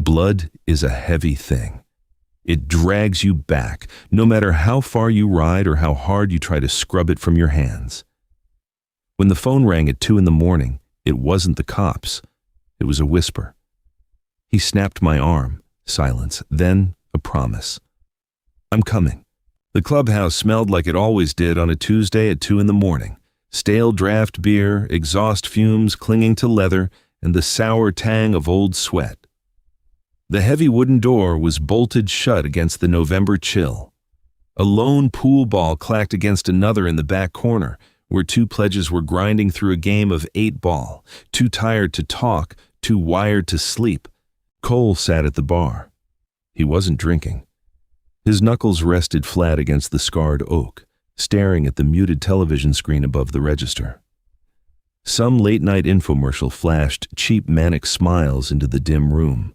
Blood is a heavy thing. It drags you back, no matter how far you ride or how hard you try to scrub it from your hands. When the phone rang at 2 a.m, it wasn't the cops. It was a whisper. He snapped my arm. Silence, then a promise. I'm coming. The clubhouse smelled like it always did on a Tuesday at 2 a.m. Stale draft beer, exhaust fumes clinging to leather, and the sour tang of old sweat. The heavy wooden door was bolted shut against the November chill. A lone pool ball clacked against another in the back corner, where two pledges were grinding through a game of 8-ball, too tired to talk, too wired to sleep. Cole sat at the bar. He wasn't drinking. His knuckles rested flat against the scarred oak, staring at the muted television screen above the register. Some late-night infomercial flashed cheap manic smiles into the dim room.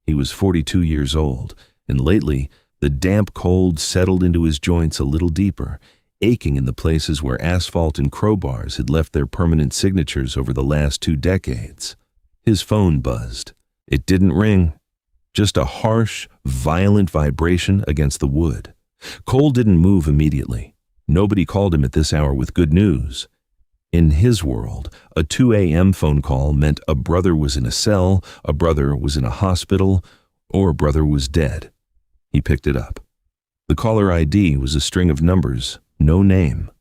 He was 42 years old, and lately, the damp cold settled into his joints a little deeper, aching in the places where asphalt and crowbars had left their permanent signatures over the last 2 decades. His phone buzzed. It didn't ring, just a harsh, violent vibration against the wood. Cole didn't move immediately. Nobody called him at this hour with good news. In his world, a 2 a.m. phone call meant a brother was in a cell, a brother was in a hospital, or a brother was dead. He picked it up. The caller ID was a string of numbers, no name.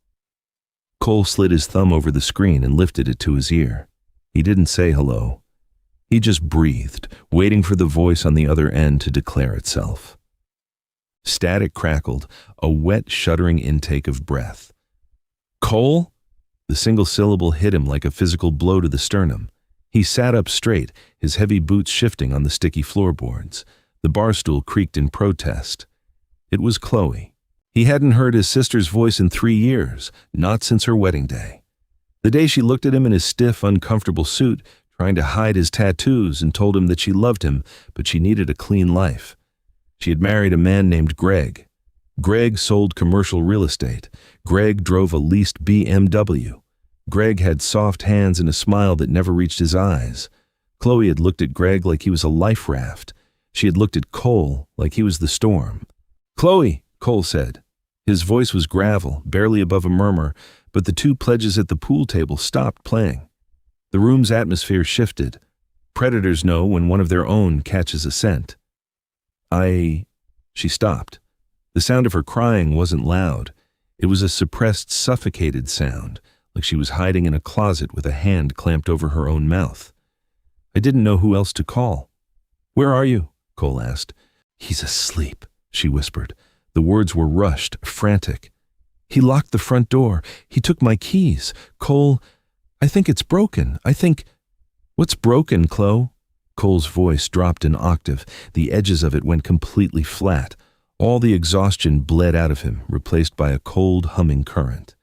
Cole slid his thumb over the screen and lifted it to his ear. He didn't say hello. He just breathed, waiting for the voice on the other end to declare itself. Static crackled, a wet, shuddering intake of breath. Cole? The single syllable hit him like a physical blow to the sternum. He sat up straight, his heavy boots shifting on the sticky floorboards. The bar stool creaked in protest. It was Chloe. He hadn't heard his sister's voice in 3 years, not since her wedding day. The day she looked at him in his stiff, uncomfortable suit, trying to hide his tattoos, and told him that she loved him, but she needed a clean life. She had married a man named Greg. Greg sold commercial real estate. Greg drove a leased BMW. Greg had soft hands and a smile that never reached his eyes. Chloe had looked at Greg like he was a life raft. She had looked at Cole like he was the storm. "Chloe," Cole said. His voice was gravel, barely above a murmur, but the 2 pledges at the pool table stopped playing. The room's atmosphere shifted. Predators know when one of their own catches a scent. She stopped. The sound of her crying wasn't loud. It was a suppressed, suffocated sound, like she was hiding in a closet with a hand clamped over her own mouth. I didn't know who else to call. "Where are you?" Cole asked. "He's asleep," she whispered. The words were rushed, frantic. "He locked the front door. He took my keys. Cole, I think it's broken. What's broken, Chloe?" Cole's voice dropped an octave. The edges of it went completely flat. All the exhaustion bled out of him, replaced by a cold, humming current.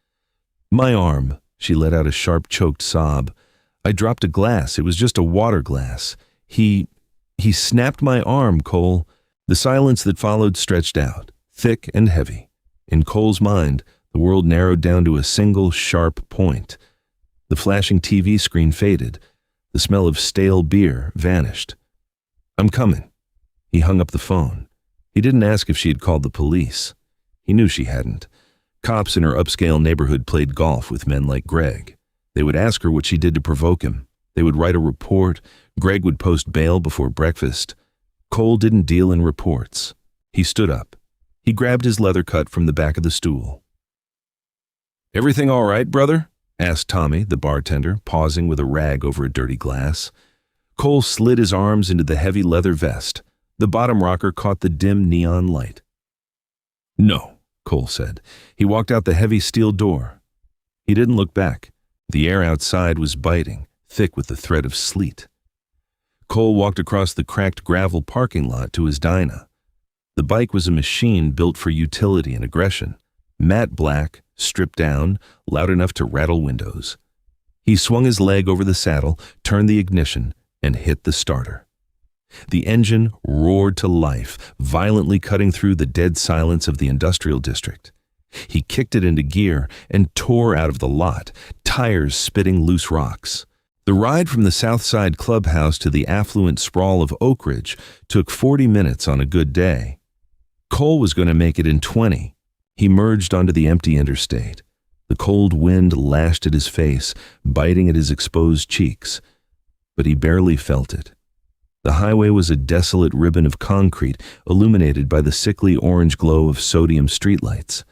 "My arm," she let out a sharp, choked sob. "I dropped a glass. It was just a water glass. He snapped my arm, Cole." The silence that followed stretched out, thick and heavy. In Cole's mind, the world narrowed down to a single, sharp point. The flashing TV screen faded. The smell of stale beer vanished. "I'm coming." He hung up the phone. He didn't ask if she had called the police. He knew she hadn't. Cops in her upscale neighborhood played golf with men like Greg. They would ask her what she did to provoke him. They would write a report. Greg would post bail before breakfast. Cole didn't deal in reports. He stood up. He grabbed his leather cut from the back of the stool. "Everything all right, brother?" asked Tommy, the bartender, pausing with a rag over a dirty glass. Cole slid his arms into the heavy leather vest. The bottom rocker caught the dim neon light. "No," Cole said. He walked out the heavy steel door. He didn't look back. The air outside was biting, thick with the threat of sleet. Cole walked across the cracked gravel parking lot to his Dyna. The bike was a machine built for utility and aggression. Matte black, stripped down, loud enough to rattle windows. He swung his leg over the saddle, turned the ignition, and hit the starter. The engine roared to life, violently cutting through the dead silence of the industrial district. He kicked it into gear and tore out of the lot, tires spitting loose rocks. The ride from the Southside Clubhouse to the affluent sprawl of Oak Ridge took 40 minutes on a good day. Cole was going to make it in 20. He merged onto the empty interstate. The cold wind lashed at his face, biting at his exposed cheeks. But he barely felt it. The highway was a desolate ribbon of concrete, illuminated by the sickly orange glow of sodium streetlights.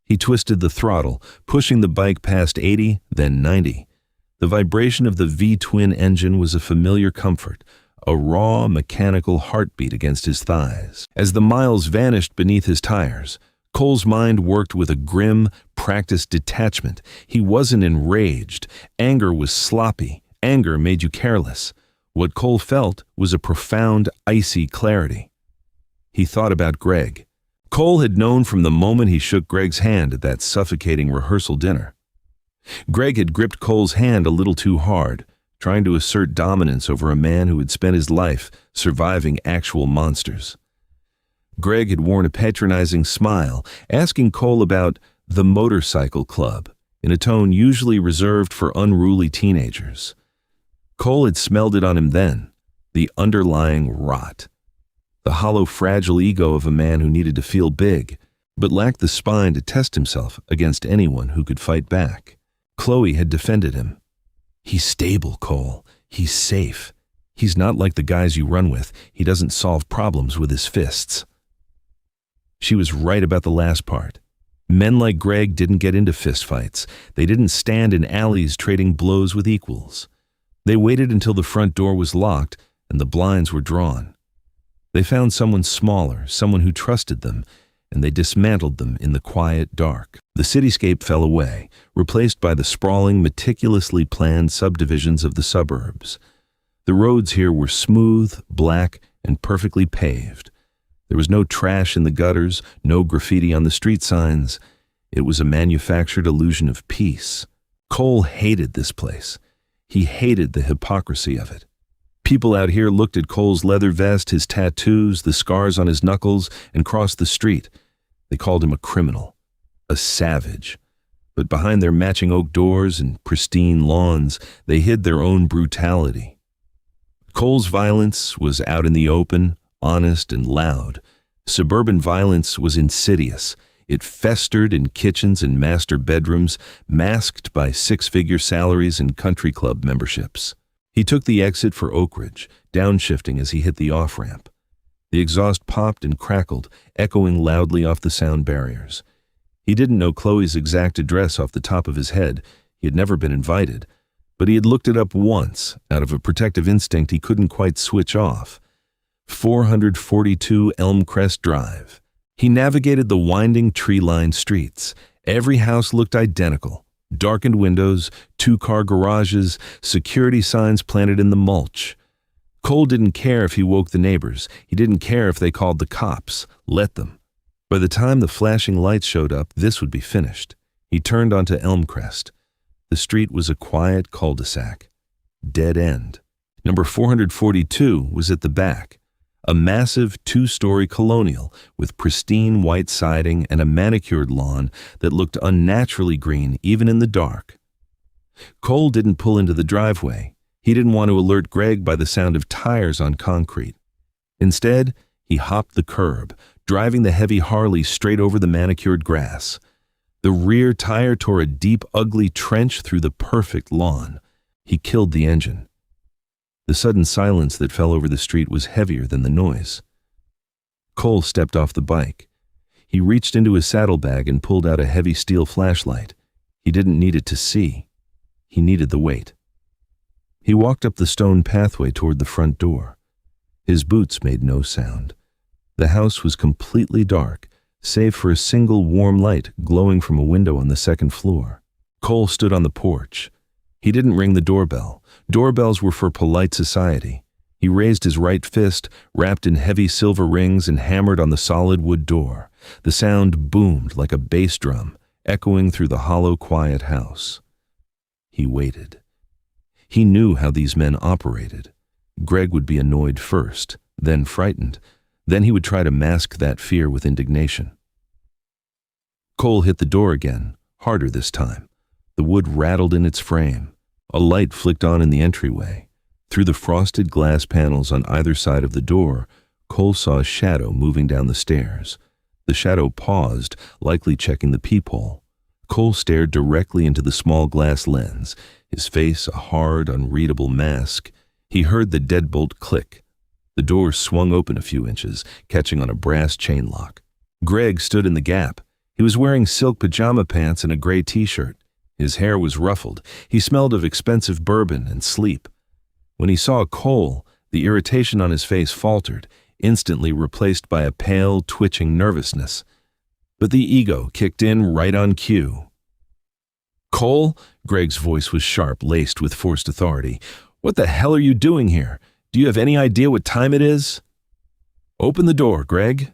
He twisted the throttle, pushing the bike past 80, then 90. The vibration of the V-twin engine was a familiar comfort, a raw, mechanical heartbeat against his thighs. As the miles vanished beneath his tires, Cole's mind worked with a grim, practiced detachment. He wasn't enraged. Anger was sloppy. Anger made you careless. What Cole felt was a profound, icy clarity. He thought about Greg. Cole had known from the moment he shook Greg's hand at that suffocating rehearsal dinner. Greg had gripped Cole's hand a little too hard, trying to assert dominance over a man who had spent his life surviving actual monsters. Greg had worn a patronizing smile, asking Cole about the motorcycle club, in a tone usually reserved for unruly teenagers. Cole had smelled it on him then, the underlying rot. The hollow, fragile ego of a man who needed to feel big, but lacked the spine to test himself against anyone who could fight back. Chloe had defended him. He's stable, Cole. He's safe. He's not like the guys you run with. He doesn't solve problems with his fists. She was right about the last part. Men like Greg didn't get into fistfights. They didn't stand in alleys trading blows with equals. They waited until the front door was locked and the blinds were drawn. They found someone smaller, someone who trusted them, and they dismantled them in the quiet dark. The cityscape fell away, replaced by the sprawling, meticulously planned subdivisions of the suburbs. The roads here were smooth, black, and perfectly paved. There was no trash in the gutters, no graffiti on the street signs. It was a manufactured illusion of peace. Cole hated this place. He hated the hypocrisy of it. People out here looked at Cole's leather vest, his tattoos, the scars on his knuckles, and crossed the street. They called him a criminal, a savage. But behind their matching oak doors and pristine lawns, they hid their own brutality. Cole's violence was out in the open, honest and loud. Suburban violence was insidious. It festered in kitchens and master bedrooms, masked by six-figure salaries and country club memberships. He took the exit for Oak Ridge, downshifting as he hit the off-ramp. The exhaust popped and crackled, echoing loudly off the sound barriers. He didn't know Chloe's exact address off the top of his head. He had never been invited, but he had looked it up once, out of a protective instinct he couldn't quite switch off. 442 Elmcrest Drive. He navigated the winding, tree-lined streets. Every house looked identical. Darkened windows, two-car garages, security signs planted in the mulch. Cole didn't care if he woke the neighbors. He didn't care if they called the cops. Let them. By the time the flashing lights showed up, this would be finished. He turned onto Elmcrest. The street was a quiet cul-de-sac. Dead end. Number 442 was at the back. A massive two-story colonial with pristine white siding and a manicured lawn that looked unnaturally green even in the dark. Cole didn't pull into the driveway. He didn't want to alert Greg by the sound of tires on concrete. Instead, he hopped the curb, driving the heavy Harley straight over the manicured grass. The rear tire tore a deep, ugly trench through the perfect lawn. He killed the engine. The sudden silence that fell over the street was heavier than the noise. Cole stepped off the bike. He reached into his saddlebag and pulled out a heavy steel flashlight. He didn't need it to see. He needed the weight. He walked up the stone pathway toward the front door. His boots made no sound. The house was completely dark, save for a single warm light glowing from a window on the second floor. Cole stood on the porch. He didn't ring the doorbell. Doorbells were for polite society. He raised his right fist, wrapped in heavy silver rings, and hammered on the solid wood door. The sound boomed like a bass drum, echoing through the hollow, quiet house. He waited. He knew how these men operated. Greg would be annoyed first, then frightened. Then he would try to mask that fear with indignation. Cole hit the door again, harder this time. The wood rattled in its frame. A light flicked on in the entryway. Through the frosted glass panels on either side of the door, Cole saw a shadow moving down the stairs. The shadow paused, likely checking the peephole. Cole stared directly into the small glass lens, his face a hard, unreadable mask. He heard the deadbolt click. The door swung open a few inches, catching on a brass chain lock. Greg stood in the gap. He was wearing silk pajama pants and a gray t-shirt. His hair was ruffled. He smelled of expensive bourbon and sleep. When he saw Cole, the irritation on his face faltered, instantly replaced by a pale, twitching nervousness. But the ego kicked in right on cue. "Cole?" Greg's voice was sharp, laced with forced authority. "What the hell are you doing here? Do you have any idea what time it is?" "Open the door, Greg."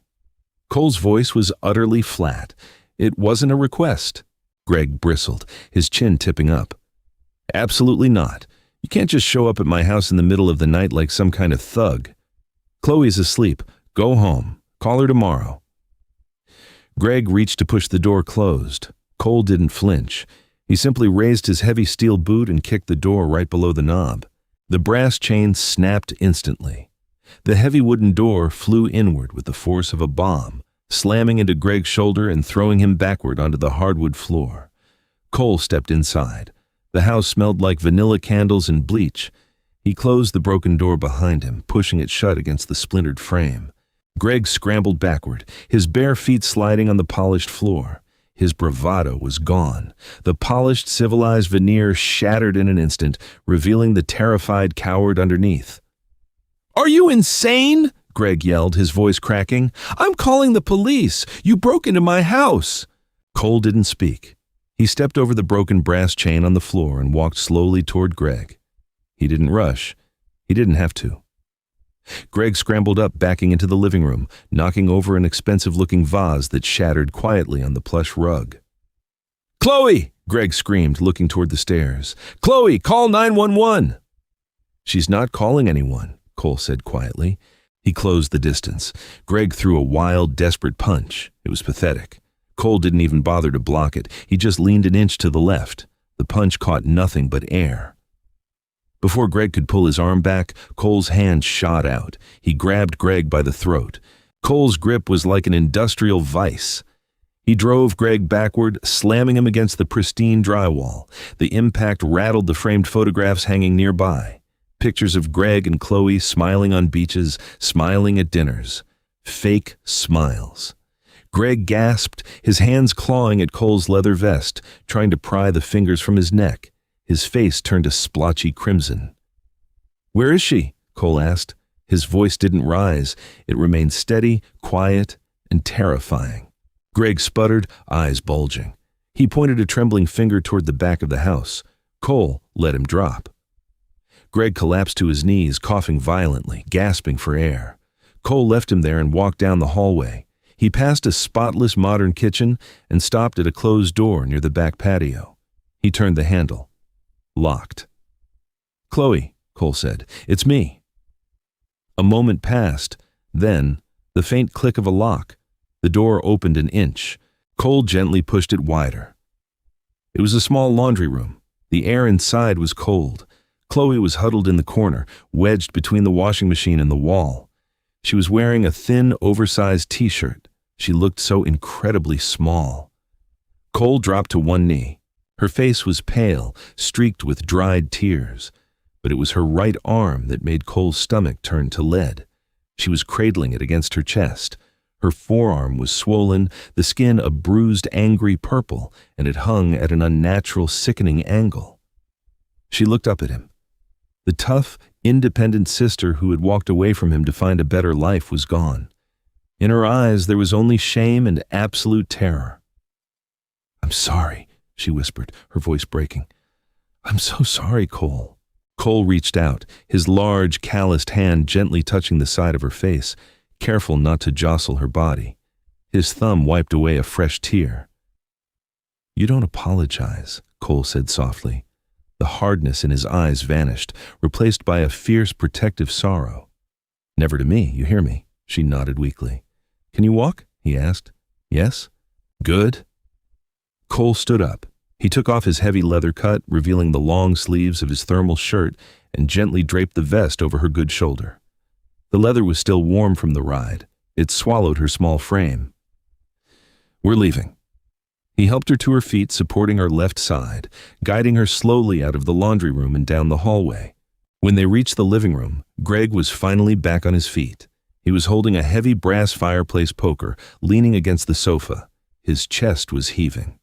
Cole's voice was utterly flat. It wasn't a request. Greg bristled, his chin tipping up. "Absolutely not. You can't just show up at my house in the middle of the night like some kind of thug. Chloe's asleep. Go home. Call her tomorrow." Greg reached to push the door closed. Cole didn't flinch. He simply raised his heavy steel boot and kicked the door right below the knob. The brass chain snapped instantly. The heavy wooden door flew inward with the force of a bomb, slamming into Greg's shoulder and throwing him backward onto the hardwood floor. Cole stepped inside. The house smelled like vanilla candles and bleach. He closed the broken door behind him, pushing it shut against the splintered frame. Greg scrambled backward, his bare feet sliding on the polished floor. His bravado was gone. The polished, civilized veneer shattered in an instant, revealing the terrified coward underneath. "Are you insane?" Greg yelled, his voice cracking. "I'm calling the police! You broke into my house!" Cole didn't speak. He stepped over the broken brass chain on the floor and walked slowly toward Greg. He didn't rush. He didn't have to. Greg scrambled up, backing into the living room, knocking over an expensive-looking vase that shattered quietly on the plush rug. "Chloe!" Greg screamed, looking toward the stairs. "Chloe, call 911!" "She's not calling anyone," Cole said quietly. He closed the distance. Greg threw a wild, desperate punch. It was pathetic. Cole didn't even bother to block it. He just leaned an inch to the left. The punch caught nothing but air. Before Greg could pull his arm back, Cole's hand shot out. He grabbed Greg by the throat. Cole's grip was like an industrial vice. He drove Greg backward, slamming him against the pristine drywall. The impact rattled the framed photographs hanging nearby. Pictures of Greg and Chloe smiling on beaches, smiling at dinners. Fake smiles. Greg gasped, his hands clawing at Cole's leather vest, trying to pry the fingers from his neck. His face turned a splotchy crimson. "Where is she?" Cole asked. His voice didn't rise. It remained steady, quiet, and terrifying. Greg sputtered, eyes bulging. He pointed a trembling finger toward the back of the house. Cole let him drop. Greg collapsed to his knees, coughing violently, gasping for air. Cole left him there and walked down the hallway. He passed a spotless modern kitchen and stopped at a closed door near the back patio. He turned the handle. Locked. "Chloe," Cole said, "it's me." A moment passed. Then, the faint click of a lock. The door opened an inch. Cole gently pushed it wider. It was a small laundry room. The air inside was cold. Chloe was huddled in the corner, wedged between the washing machine and the wall. She was wearing a thin, oversized t-shirt. She looked so incredibly small. Cole dropped to one knee. Her face was pale, streaked with dried tears, but it was her right arm that made Cole's stomach turn to lead. She was cradling it against her chest. Her forearm was swollen, the skin a bruised, angry purple, and it hung at an unnatural, sickening angle. She looked up at him. The tough, independent sister who had walked away from him to find a better life was gone. In her eyes there was only shame and absolute terror. "I'm sorry," she whispered, her voice breaking. "I'm so sorry, Cole." Cole reached out, his large, calloused hand gently touching the side of her face, careful not to jostle her body. His thumb wiped away a fresh tear. "You don't apologize," Cole said softly. The hardness in his eyes vanished, replaced by a fierce, protective sorrow. "Never to me, you hear me?" She nodded weakly. "Can you walk?" he asked. "Yes?" "Good." Cole stood up. He took off his heavy leather cut, revealing the long sleeves of his thermal shirt, and gently draped the vest over her good shoulder. The leather was still warm from the ride. It swallowed her small frame. "We're leaving." He helped her to her feet, supporting her left side, guiding her slowly out of the laundry room and down the hallway. When they reached the living room, Greg was finally back on his feet. He was holding a heavy brass fireplace poker, leaning against the sofa. His chest was heaving.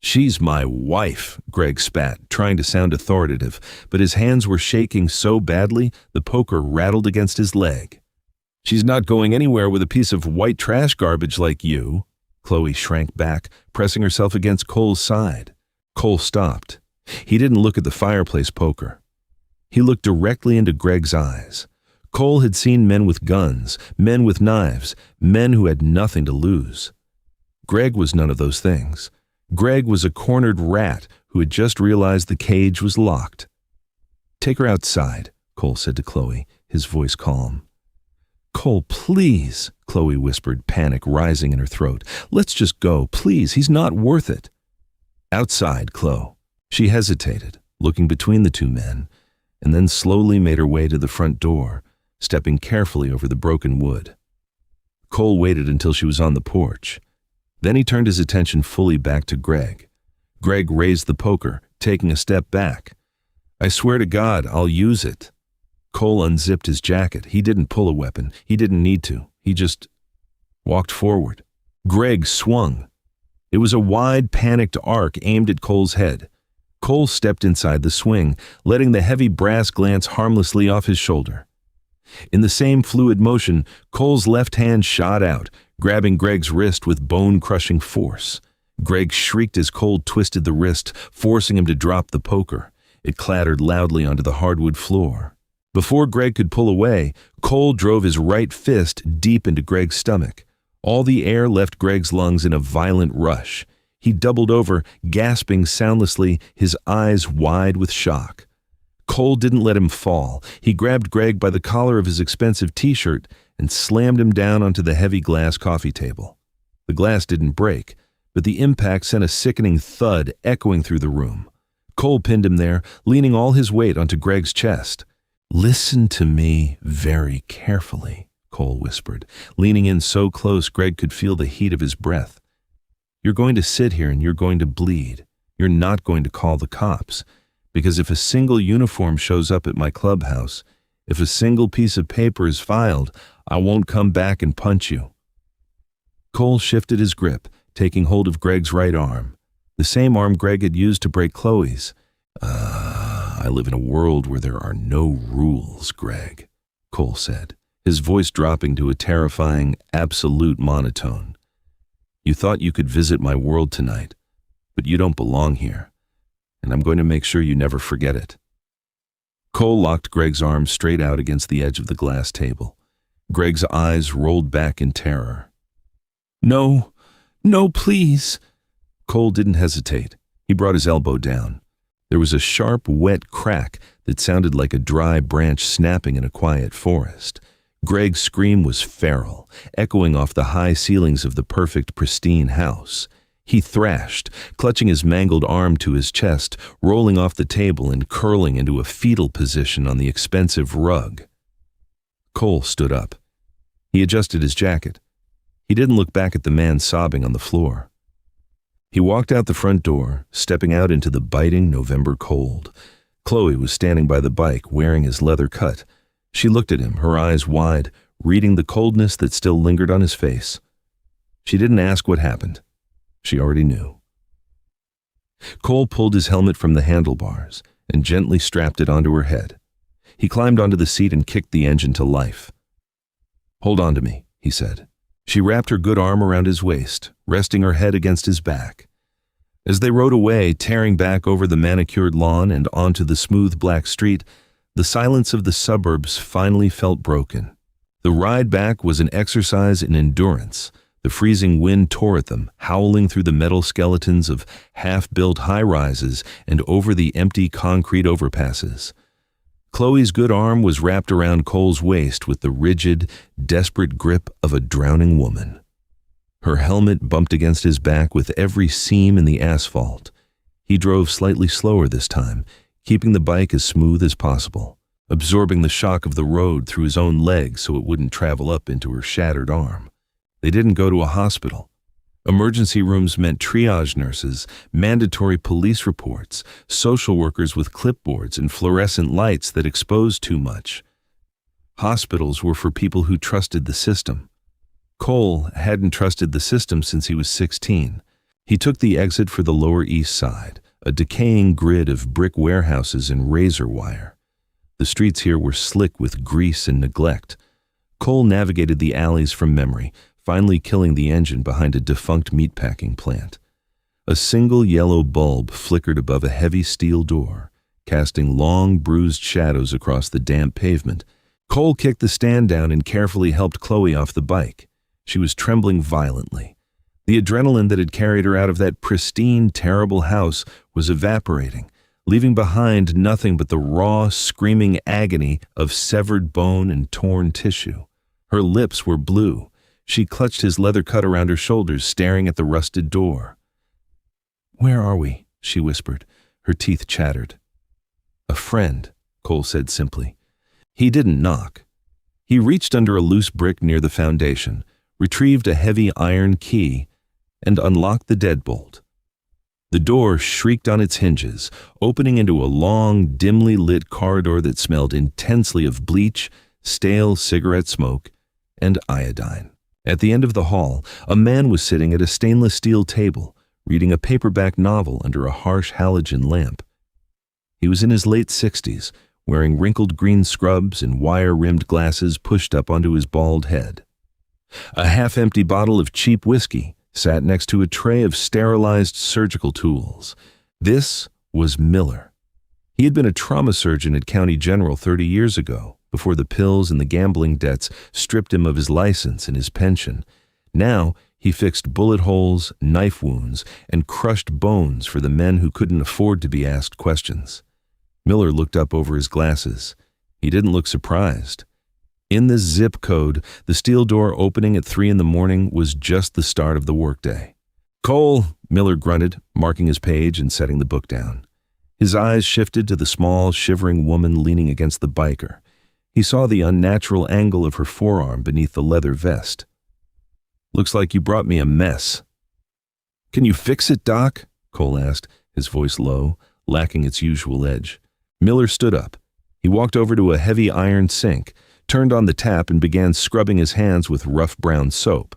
"She's my wife," Greg spat, trying to sound authoritative, but his hands were shaking so badly the poker rattled against his leg. "She's not going anywhere with a piece of white trash garbage like you." Chloe shrank back, pressing herself against Cole's side. Cole stopped. He didn't look at the fireplace poker. He looked directly into Greg's eyes. Cole had seen men with guns, men with knives, men who had nothing to lose. Greg was none of those things. Greg was a cornered rat who had just realized the cage was locked. "Take her outside," Cole said to Chloe, his voice calm. "Cole, please," Chloe whispered, panic rising in her throat. "Let's just go, please. He's not worth it." "Outside, Chloe." She hesitated, looking between the two men, and then slowly made her way to the front door, stepping carefully over the broken wood. Cole waited until she was on the porch. Then he turned his attention fully back to Greg. Greg raised the poker, taking a step back. "I swear to God, I'll use it." Cole unzipped his jacket. He didn't pull a weapon. He didn't need to. He just walked forward. Greg swung. It was a wide, panicked arc aimed at Cole's head. Cole stepped inside the swing, letting the heavy brass glance harmlessly off his shoulder. In the same fluid motion, Cole's left hand shot out, grabbing Greg's wrist with bone-crushing force. Greg shrieked as Cole twisted the wrist, forcing him to drop the poker. It clattered loudly onto the hardwood floor. Before Greg could pull away, Cole drove his right fist deep into Greg's stomach. All the air left Greg's lungs in a violent rush. He doubled over, gasping soundlessly, his eyes wide with shock. Cole didn't let him fall. He grabbed Greg by the collar of his expensive t-shirt and slammed him down onto the heavy glass coffee table. The glass didn't break, but the impact sent a sickening thud echoing through the room. Cole pinned him there, leaning all his weight onto Greg's chest. "Listen to me very carefully," Cole whispered, leaning in so close Greg could feel the heat of his breath. "You're going to sit here and you're going to bleed. You're not going to call the cops. Because if a single uniform shows up at my clubhouse, if a single piece of paper is filed, I won't come back and punch you." Cole shifted his grip, taking hold of Greg's right arm, the same arm Greg had used to break Chloe's. I live in a world where there are no rules, Greg," Cole said, his voice dropping to a terrifying, absolute monotone. "You thought you could visit my world tonight, but you don't belong here, and I'm going to make sure you never forget it." Cole locked Greg's arm straight out against the edge of the glass table. Greg's eyes rolled back in terror. "No, no, please." Cole didn't hesitate. He brought his elbow down. There was a sharp, wet crack that sounded like a dry branch snapping in a quiet forest. Greg's scream was feral, echoing off the high ceilings of the perfect, pristine house. He thrashed, clutching his mangled arm to his chest, rolling off the table and curling into a fetal position on the expensive rug. Cole stood up. He adjusted his jacket. He didn't look back at the man sobbing on the floor. He walked out the front door, stepping out into the biting November cold. Chloe was standing by the bike, wearing his leather cut. She looked at him, her eyes wide, reading the coldness that still lingered on his face. She didn't ask what happened. She already knew. Cole pulled his helmet from the handlebars and gently strapped it onto her head. He climbed onto the seat and kicked the engine to life. "Hold on to me," he said. She wrapped her good arm around his waist, resting her head against his back. As they rode away, tearing back over the manicured lawn and onto the smooth black street, the silence of the suburbs finally felt broken. The ride back was an exercise in endurance. The freezing wind tore at them, howling through the metal skeletons of half-built high-rises and over the empty concrete overpasses. Chloe's good arm was wrapped around Cole's waist with the rigid, desperate grip of a drowning woman. Her helmet bumped against his back with every seam in the asphalt. He drove slightly slower this time, keeping the bike as smooth as possible, absorbing the shock of the road through his own legs so it wouldn't travel up into her shattered arm. They didn't go to a hospital. Emergency rooms meant triage nurses, mandatory police reports, social workers with clipboards and fluorescent lights that exposed too much. Hospitals were for people who trusted the system. Cole hadn't trusted the system since he was 16. He took the exit for the Lower East Side, a decaying grid of brick warehouses and razor wire. The streets here were slick with grease and neglect. Cole navigated the alleys from memory, finally killing the engine behind a defunct meatpacking plant. A single yellow bulb flickered above a heavy steel door, casting long, bruised shadows across the damp pavement. Cole kicked the stand down and carefully helped Chloe off the bike. She was trembling violently. The adrenaline that had carried her out of that pristine, terrible house was evaporating, leaving behind nothing but the raw, screaming agony of severed bone and torn tissue. Her lips were blue. She clutched his leather cut around her shoulders, staring at the rusted door. "Where are we?" she whispered. Her teeth chattered. "A friend," Cole said simply. He didn't knock. He reached under a loose brick near the foundation, retrieved a heavy iron key, and unlocked the deadbolt. The door shrieked on its hinges, opening into a long, dimly lit corridor that smelled intensely of bleach, stale cigarette smoke, and iodine. At the end of the hall, a man was sitting at a stainless steel table, reading a paperback novel under a harsh halogen lamp. He was in his late 60s, wearing wrinkled green scrubs and wire-rimmed glasses pushed up onto his bald head. A half-empty bottle of cheap whiskey sat next to a tray of sterilized surgical tools. This was Miller. He had been a trauma surgeon at County General 30 years ago, before the pills and the gambling debts stripped him of his license and his pension. Now he fixed bullet holes, knife wounds, and crushed bones for the men who couldn't afford to be asked questions. Miller looked up over his glasses. He didn't look surprised. In this zip code, the steel door opening at 3 a.m. was just the start of the workday. "Cole," Miller grunted, marking his page and setting the book down. His eyes shifted to the small, shivering woman leaning against the biker. He saw the unnatural angle of her forearm beneath the leather vest. "Looks like you brought me a mess." "Can you fix it, Doc?" Cole asked, his voice low, lacking its usual edge. Miller stood up. He walked over to a heavy iron sink, turned on the tap and began scrubbing his hands with rough brown soap.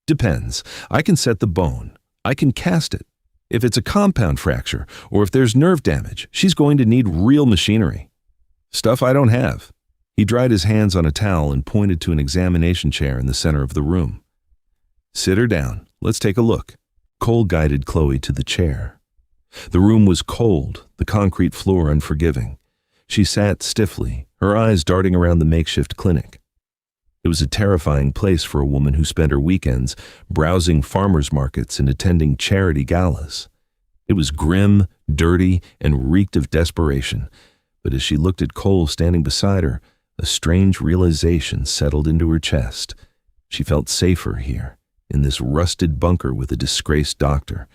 "Depends. I can set the bone. I can cast it. If it's a compound fracture, or if there's nerve damage, she's going to need real machinery. Stuff I don't have." He dried his hands on a towel and pointed to an examination chair in the center of the room. "Sit her down. Let's take a look." Cole guided Chloe to the chair. The room was cold, the concrete floor unforgiving. She sat stiffly, her eyes darting around the makeshift clinic. It was a terrifying place for a woman who spent her weekends browsing farmers markets and attending charity galas. It was grim, dirty, and reeked of desperation. But as she looked at Cole standing beside her, a strange realization settled into her chest. She felt safer here, in this rusted bunker with a disgraced doctor,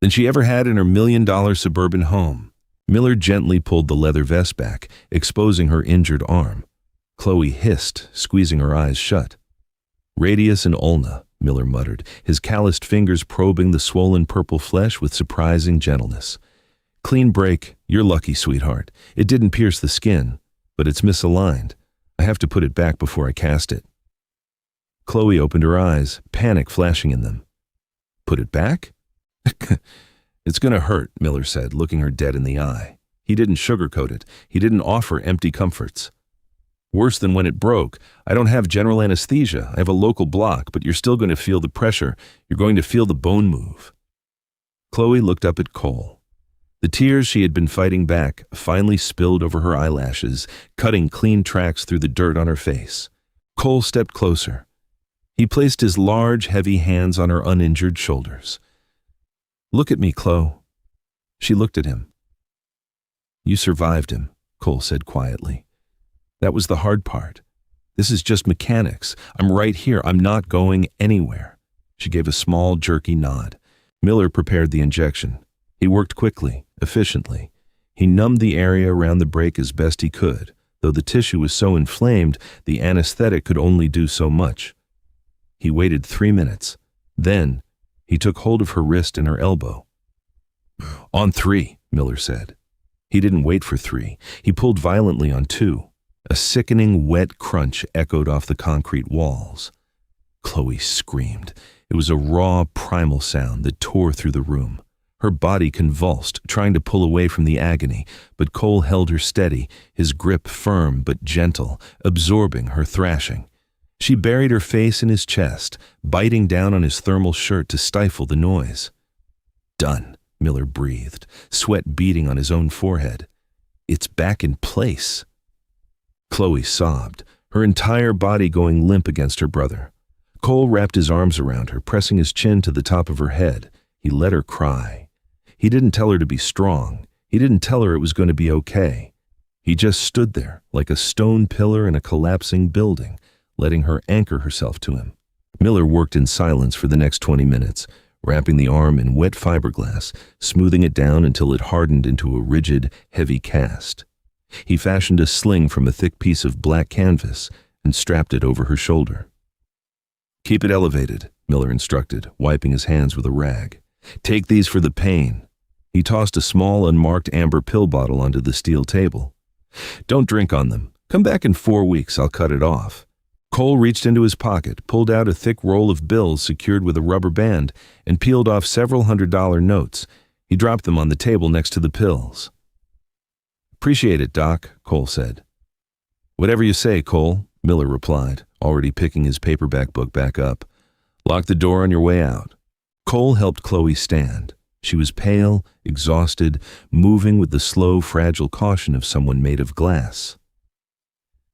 than she ever had in her $1 million suburban home. Miller gently pulled the leather vest back, exposing her injured arm. Chloe hissed, squeezing her eyes shut. "Radius and ulna," Miller muttered, his calloused fingers probing the swollen purple flesh with surprising gentleness. "Clean break. You're lucky, sweetheart. It didn't pierce the skin, but it's misaligned. I have to put it back before I cast it." Chloe opened her eyes, panic flashing in them. "Put it back?" "It's going to hurt," Miller said, looking her dead in the eye. He didn't sugarcoat it. He didn't offer empty comforts. "Worse than when it broke. I don't have general anesthesia. I have a local block, but you're still going to feel the pressure. You're going to feel the bone move." Chloe looked up at Cole. The tears she had been fighting back finally spilled over her eyelashes, cutting clean tracks through the dirt on her face. Cole stepped closer. He placed his large, heavy hands on her uninjured shoulders. "Look at me, Chloe." She looked at him. "You survived him," Cole said quietly. "That was the hard part. This is just mechanics. I'm right here. I'm not going anywhere." She gave a small, jerky nod. Miller prepared the injection. He worked quickly, efficiently. He numbed the area around the break as best he could, though the tissue was so inflamed the anesthetic could only do so much. He waited 3 minutes. Then, he took hold of her wrist and her elbow. "On 3, Miller said. He didn't wait for 3. He pulled violently on 2. A sickening, wet crunch echoed off the concrete walls. Chloe screamed. It was a raw, primal sound that tore through the room. Her body convulsed, trying to pull away from the agony, but Cole held her steady, his grip firm but gentle, absorbing her thrashing. She buried her face in his chest, biting down on his thermal shirt to stifle the noise. "Done," Miller breathed, sweat beading on his own forehead. "It's back in place." Chloe sobbed, her entire body going limp against her brother. Cole wrapped his arms around her, pressing his chin to the top of her head. He let her cry. He didn't tell her to be strong. He didn't tell her it was going to be okay. He just stood there, like a stone pillar in a collapsing building, letting her anchor herself to him. Miller worked in silence for the next 20 minutes, wrapping the arm in wet fiberglass, smoothing it down until it hardened into a rigid, heavy cast. He fashioned a sling from a thick piece of black canvas and strapped it over her shoulder. "Keep it elevated," Miller instructed, wiping his hands with a rag. "Take these for the pain." He tossed a small, unmarked amber pill bottle onto the steel table. "Don't drink on them. Come back in 4 weeks, I'll cut it off." Cole reached into his pocket, pulled out a thick roll of bills secured with a rubber band, and peeled off several $100 notes. He dropped them on the table next to the pills. "Appreciate it, Doc," Cole said. "Whatever you say, Cole," Miller replied, already picking his paperback book back up. "Lock the door on your way out." Cole helped Chloe stand. She was pale, exhausted, moving with the slow, fragile caution of someone made of glass.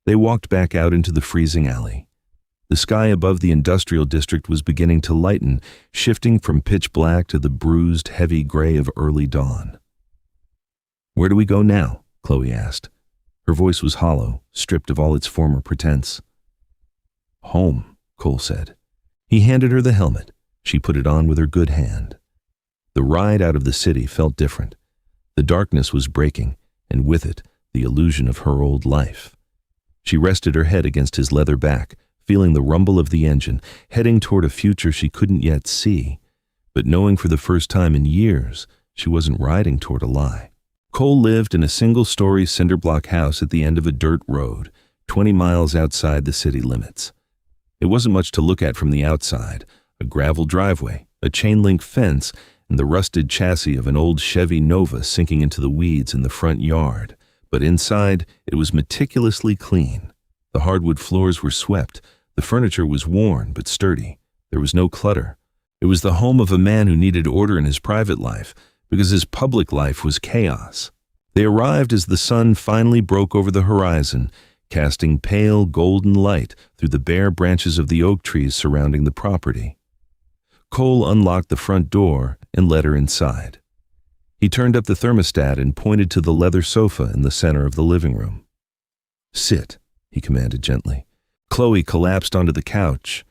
They walked back out into the freezing alley. The sky above the industrial district was beginning to lighten, shifting from pitch black to the bruised, heavy gray of early dawn. "Where do we go now?" Chloe asked. Her voice was hollow, stripped of all its former pretense. "Home," Cole said. He handed her the helmet. She put it on with her good hand. The ride out of the city felt different. The darkness was breaking, and with it, the illusion of her old life. She rested her head against his leather back, feeling the rumble of the engine, heading toward a future she couldn't yet see, but knowing for the first time in years she wasn't riding toward a lie. Cole lived in a single-story cinder-block house at the end of a dirt road, 20 miles outside the city limits. It wasn't much to look at from the outside: a gravel driveway, a chain-link fence, and the rusted chassis of an old Chevy Nova sinking into the weeds in the front yard. But inside, it was meticulously clean. The hardwood floors were swept. The furniture was worn but sturdy. There was no clutter. It was the home of a man who needed order in his private life, because his public life was chaos. They arrived as the sun finally broke over the horizon, casting pale golden light through the bare branches of the oak trees surrounding the property. Cole unlocked the front door and led her inside. He turned up the thermostat and pointed to the leather sofa in the center of the living room. "Sit," he commanded gently. Chloe collapsed onto the couch.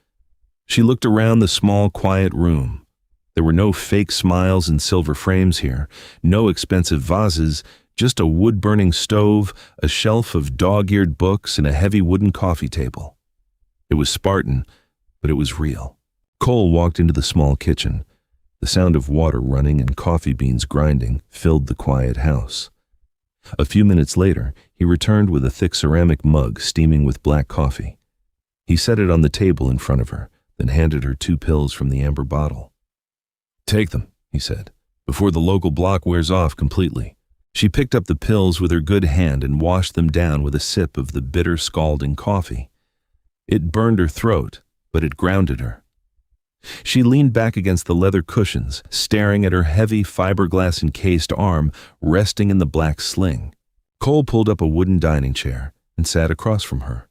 She looked around the small, quiet room. There were no fake smiles and silver frames here, no expensive vases, just a wood-burning stove, a shelf of dog-eared books, and a heavy wooden coffee table. It was Spartan, but it was real. Cole walked into the small kitchen. The sound of water running and coffee beans grinding filled the quiet house. A few minutes later, he returned with a thick ceramic mug steaming with black coffee. He set it on the table in front of her, then handed her 2 pills from the amber bottle. "Take them," he said, "before the local block wears off completely." She picked up the pills with her good hand and washed them down with a sip of the bitter, scalding coffee. It burned her throat, but it grounded her. She leaned back against the leather cushions, staring at her heavy, fiberglass-encased arm resting in the black sling. Cole pulled up a wooden dining chair and sat across from her.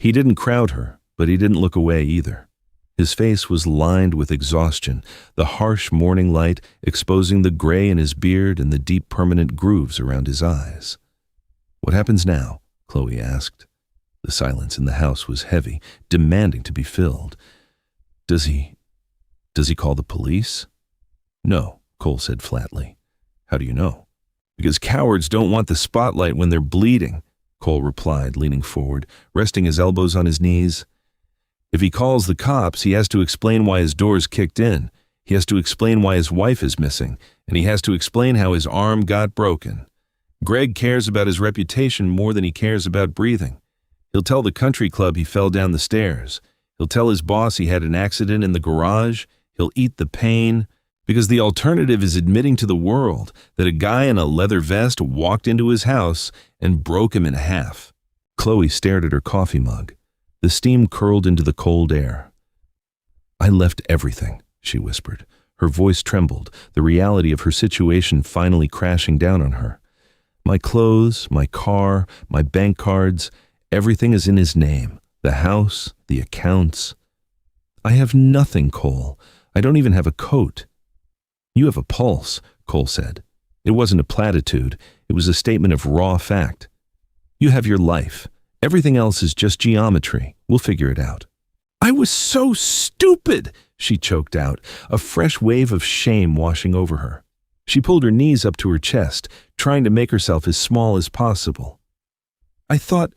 He didn't crowd her, but he didn't look away either. His face was lined with exhaustion, the harsh morning light exposing the gray in his beard and the deep permanent grooves around his eyes. "What happens now?" Chloe asked. The silence in the house was heavy, demanding to be filled. Does he call the police?" "No," Cole said flatly. How do you know? Because cowards don't want the spotlight when they're bleeding, Cole replied, leaning forward, resting his elbows on his knees. If he calls the cops, he has to explain why his door's kicked in. He has to explain why his wife is missing, and he has to explain how his arm got broken. Greg cares about his reputation more than he cares about breathing. He'll tell the country club he fell down the stairs. He'll tell his boss he had an accident in the garage. He'll eat the pain, because the alternative is admitting to the world that a guy in a leather vest walked into his house and broke him in half. Chloe stared at her coffee mug. The steam curled into the cold air. I left everything, she whispered. Her voice trembled, the reality of her situation finally crashing down on her. My clothes, my car, my bank cards, everything is in his name. The house, the accounts. I have nothing, Cole. I don't even have a coat. You have a pulse, Cole said. It wasn't a platitude. It was a statement of raw fact. You have your life. Everything else is just geometry. We'll figure it out. I was so stupid, she choked out, a fresh wave of shame washing over her. She pulled her knees up to her chest, trying to make herself as small as possible. I thought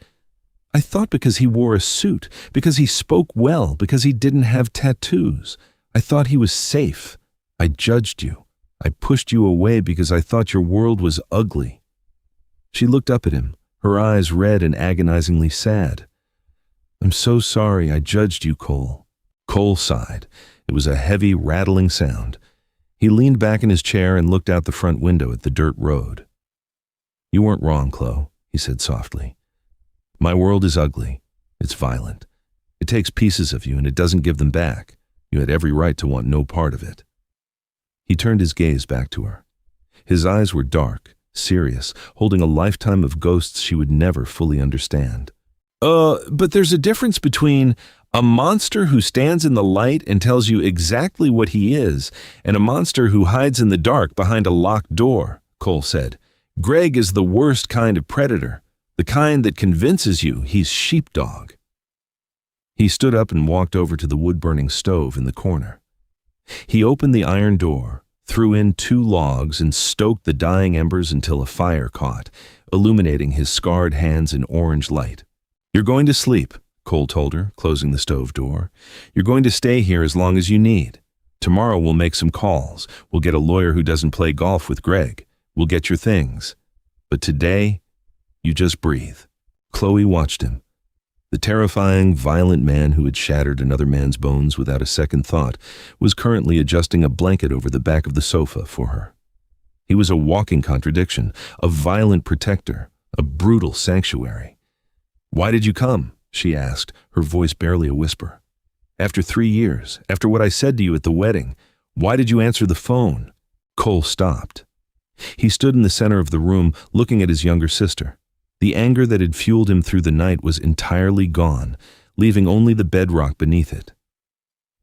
because he wore a suit, because he spoke well, because he didn't have tattoos. I thought he was safe. I judged you. I pushed you away because I thought your world was ugly. She looked up at him, her eyes red and agonizingly sad. I'm so sorry I judged you, Cole. Cole sighed. It was a heavy, rattling sound. He leaned back in his chair and looked out the front window at the dirt road. You weren't wrong, Chloe, he said softly. My world is ugly. It's violent. It takes pieces of you and it doesn't give them back. You had every right to want no part of it. He turned his gaze back to her. His eyes were dark, serious, holding a lifetime of ghosts she would never fully understand. But there's a difference between a monster who stands in the light and tells you exactly what he is, and a monster who hides in the dark behind a locked door, Cole said. Greg is the worst kind of predator, the kind that convinces you he's sheepdog. He stood up and walked over to the wood-burning stove in the corner. He opened the iron door, threw in 2 logs, and stoked the dying embers until a fire caught, illuminating his scarred hands in orange light. You're going to sleep, Cole told her, closing the stove door. You're going to stay here as long as you need. Tomorrow we'll make some calls. We'll get a lawyer who doesn't play golf with Greg. We'll get your things. But today, you just breathe. Chloe watched him. The terrifying, violent man who had shattered another man's bones without a second thought was currently adjusting a blanket over the back of the sofa for her. He was a walking contradiction, a violent protector, a brutal sanctuary. Why did you come? She asked, her voice barely a whisper. After 3 years, after what I said to you at the wedding, why did you answer the phone? Cole stopped. He stood in the center of the room, looking at his younger sister. The anger that had fueled him through the night was entirely gone, leaving only the bedrock beneath it.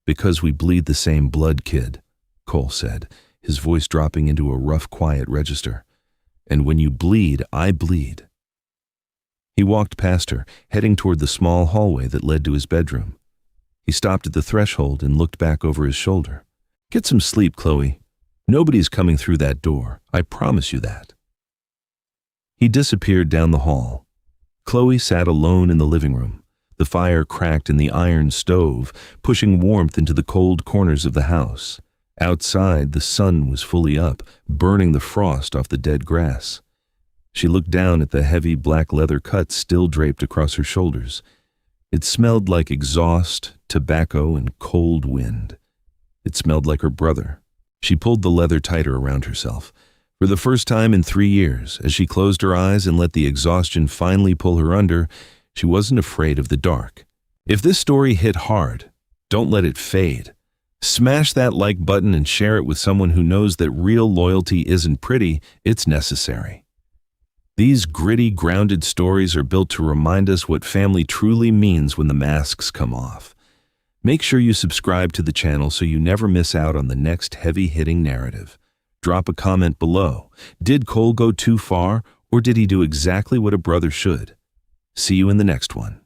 Because we bleed the same blood, kid, Cole said, his voice dropping into a rough, quiet register. And when you bleed, I bleed. He walked past her, heading toward the small hallway that led to his bedroom. He stopped at the threshold and looked back over his shoulder. Get some sleep, Chloe. Nobody's coming through that door. I promise you that. He disappeared down the hall. Chloe sat alone in the living room. The fire cracked in the iron stove, pushing warmth into the cold corners of the house. Outside, the sun was fully up, burning the frost off the dead grass. She looked down at the heavy black leather cuts still draped across her shoulders. It smelled like exhaust, tobacco, and cold wind. It smelled like her brother. She pulled the leather tighter around herself. For the first time in 3 years, as she closed her eyes and let the exhaustion finally pull her under, she wasn't afraid of the dark. If this story hit hard, don't let it fade. Smash that like button and share it with someone who knows that real loyalty isn't pretty, it's necessary. These gritty, grounded stories are built to remind us what family truly means when the masks come off. Make sure you subscribe to the channel so you never miss out on the next heavy-hitting narrative. Drop a comment below. Did Cole go too far, or did he do exactly what a brother should? See you in the next one.